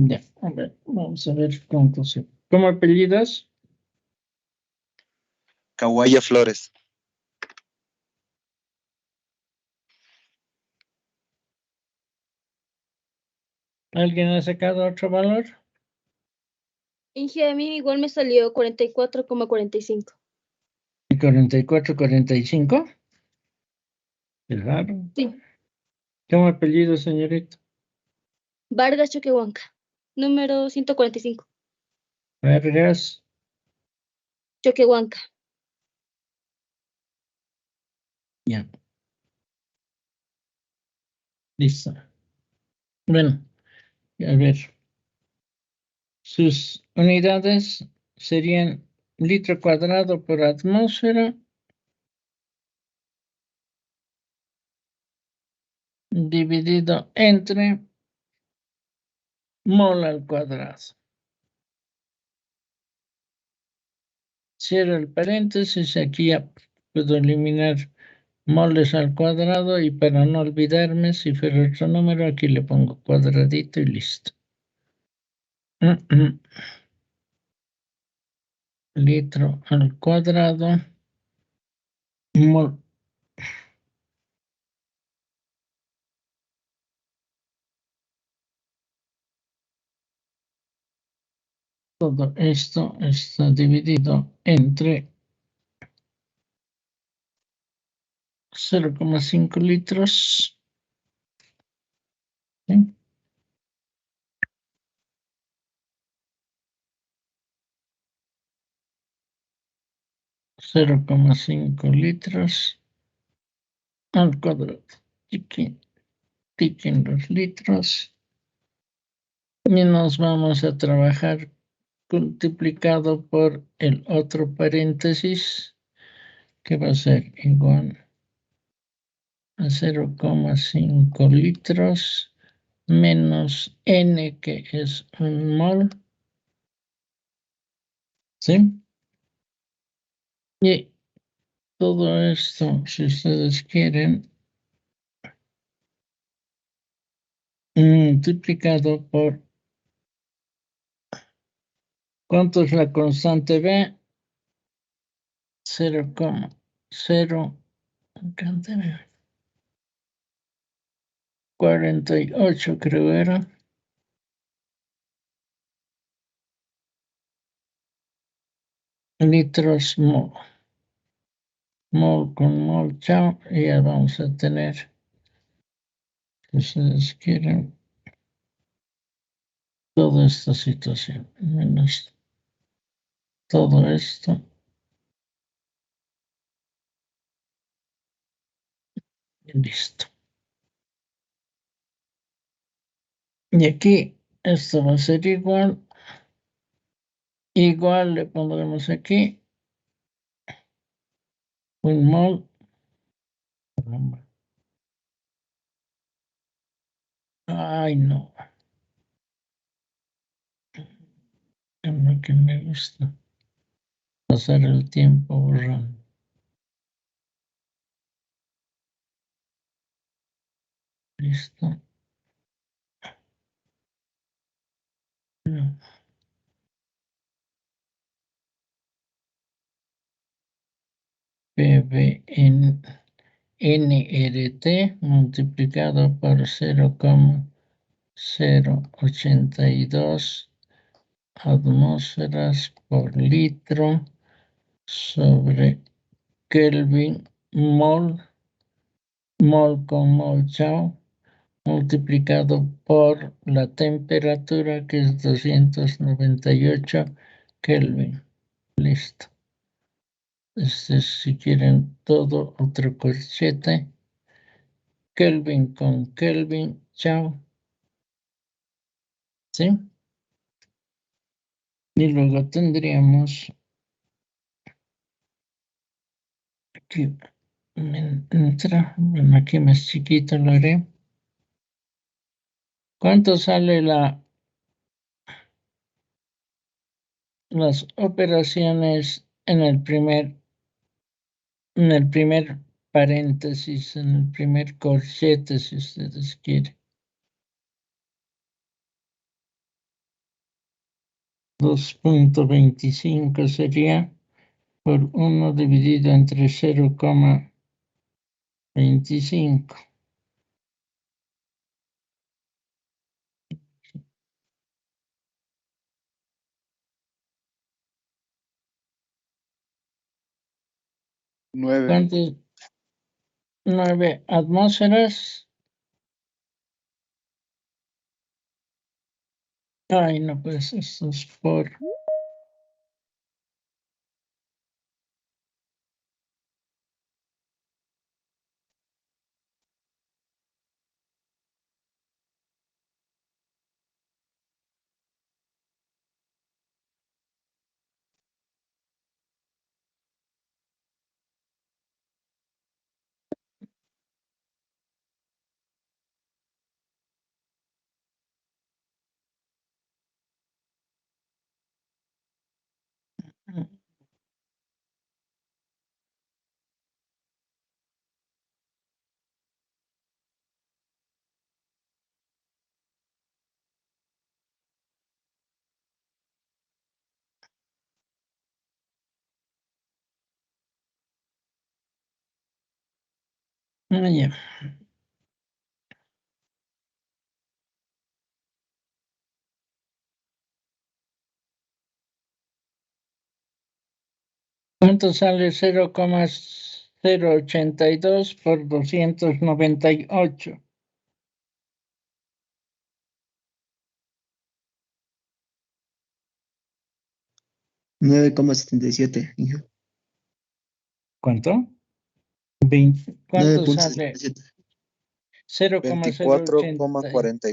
Ya, a ver, vamos a ver cuánto se. ¿Cómo apellidas? Kawaya Flores. ¿Alguien ha sacado otro valor? Inge, a mí igual me salió 44,45. 44, 45. Qué raro. Sí. ¿Cómo apellido, señorita? Vargas Choquehuanca, número 145. Vargas. Choquehuanca. Ya. Listo. Bueno, a ver. Sus unidades serían litro cuadrado por atmósfera dividido entre mol al cuadrado. Cierro el paréntesis, aquí ya puedo eliminar moles al cuadrado y para no olvidarme, si fuera otro número, aquí le pongo cuadradito y listo. Litro al cuadrado, mol. Todo esto está dividido entre 0,5 litros. ¿Sí? 0,5 litros al cuadrado. Tiquen los litros. Y nos vamos a trabajar multiplicado por el otro paréntesis, que va a ser igual a 0,5 litros menos N, que es un mol. ¿Sí? Y todo esto, si ustedes quieren, multiplicado por ¿cuánto es la constante B? 0,48 creo era. Litros mol. Mol con mol, chao. Y ya vamos a tener, si ustedes quieren, toda esta situación, menos todo esto. Listo. Y aquí esto va a ser igual. Igual le pondremos aquí un mol. Caramba. Ay, no. Es lo que me gusta. Pasar el tiempo borrando. Listo. No. PBN NRT multiplicado por 0,082 atmósferas por litro sobre Kelvin mol con mol chao multiplicado por la temperatura que es 298 Kelvin. Listo. Este es, si quieren todo otro corchete. Kelvin con Kelvin, chao. ¿Sí? Y luego tendríamos aquí entra, bueno, aquí más chiquito lo haré. ¿Cuánto sale las operaciones en el primer paréntesis, en el primer corchete, si ustedes quieren? 2.25 sería por 1 dividido entre 0,25. ¿Cuántas? 9 atmósferas. Ay, no, pues esto es por... Ya. ¿Cuánto sale 0,082 por 298? $9,77. ¿Cuánto? ¿Cuánto sale 0,080?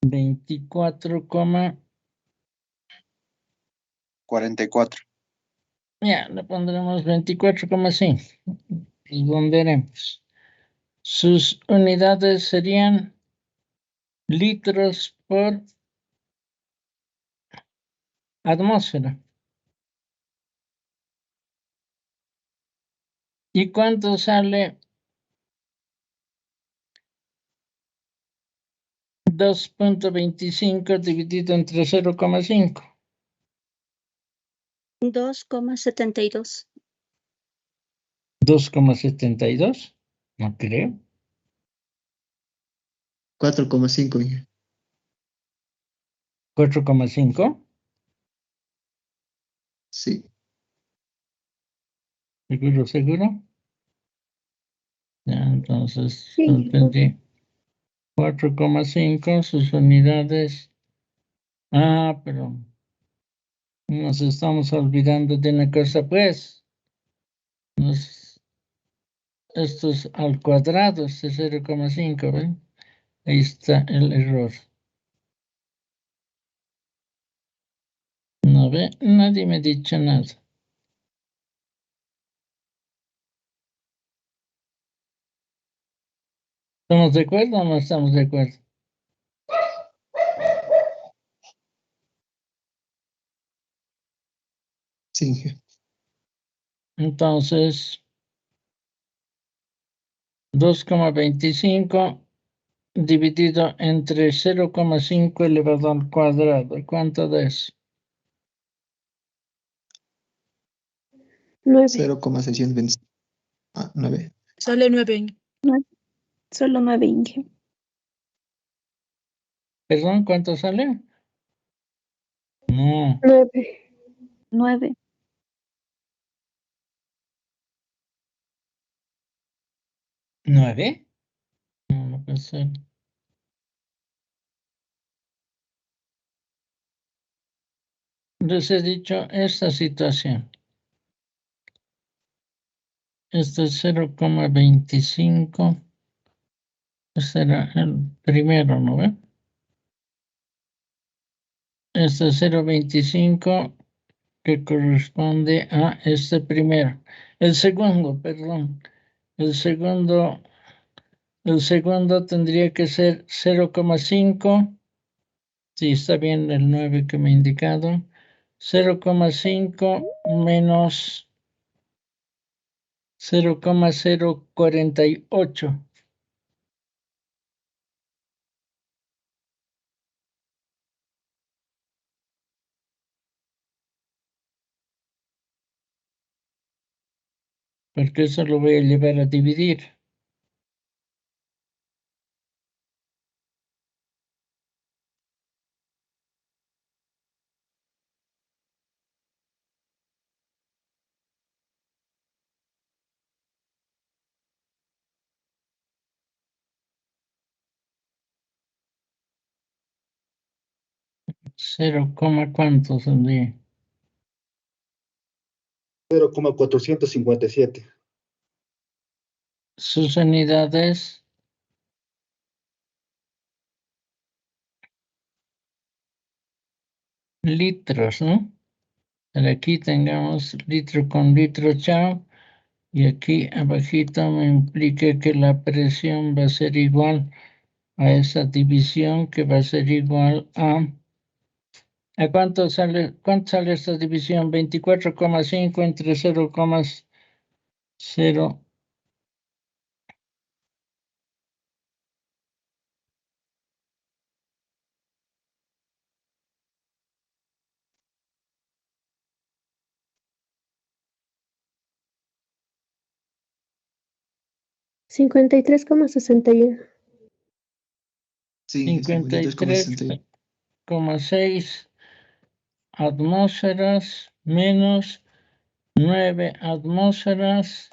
24,44. 44. Ya, le pondremos 24,5. Responderemos. Sus unidades serían litros por atmósfera. ¿Y cuánto sale 2.25 dividido entre 0,5? 2,72. 2,72. No creo. 4,5. 4,5. Sí. ¿Seguro? Ya, entonces Sí. entendí. 4,5 sus unidades. Ah, pero nos estamos olvidando de una cosa, pues. esto es al cuadrado, este 0,5, ¿ven? Ahí está el error. No ve, nadie me ha dicho nada. ¿Estamos de acuerdo o no estamos de acuerdo? Sí, Inge. Entonces, 2,25 dividido entre 0,5 elevado al cuadrado. ¿Cuánto da eso? 9. 0,620. 9. Sale 9. Solo 9, Inge. ¿Perdón? ¿Cuánto sale? No, 9. 9. ¿9? No, no puede ser. Les he dicho esta situación. Este es 0,25. Este era el primero, ¿no ve? Este es 0,25 que corresponde a este primero. El segundo, perdón. El segundo tendría que ser 0,5. Sí, está bien el 9 que me ha indicado. 0,5 menos 0,048. Porque eso lo voy a llevar a dividir. ¿Cuánto tendría? 0,457. Sus unidades. Litros, ¿no? Pero aquí tengamos litro con litro, chao. Y aquí abajito me implica que la presión va a ser igual a esa división, que va a ser igual a... ¿A cuánto sale esta división? 24,5 entre 0,0. 53,61. Sí, Inge, 53,61. 53,6 atmósferas menos 9 atmósferas.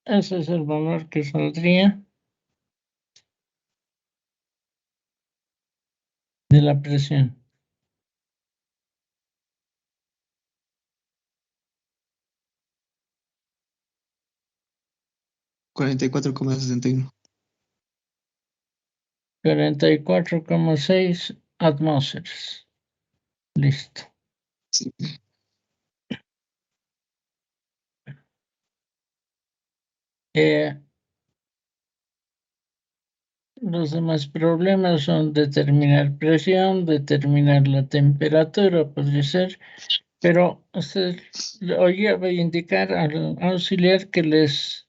Ese es el valor que saldría de la presión. $44,61. 44,6 atmósferas. Listo. Sí. Los demás problemas son determinar presión, determinar la temperatura, podría ser, pero hoy voy a indicar al auxiliar que les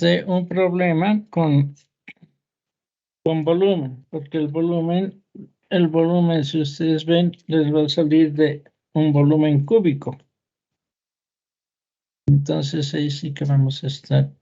dé un problema con volumen, porque el volumen, si ustedes ven, les va a salir de un volumen cúbico. Entonces ahí sí que vamos a estar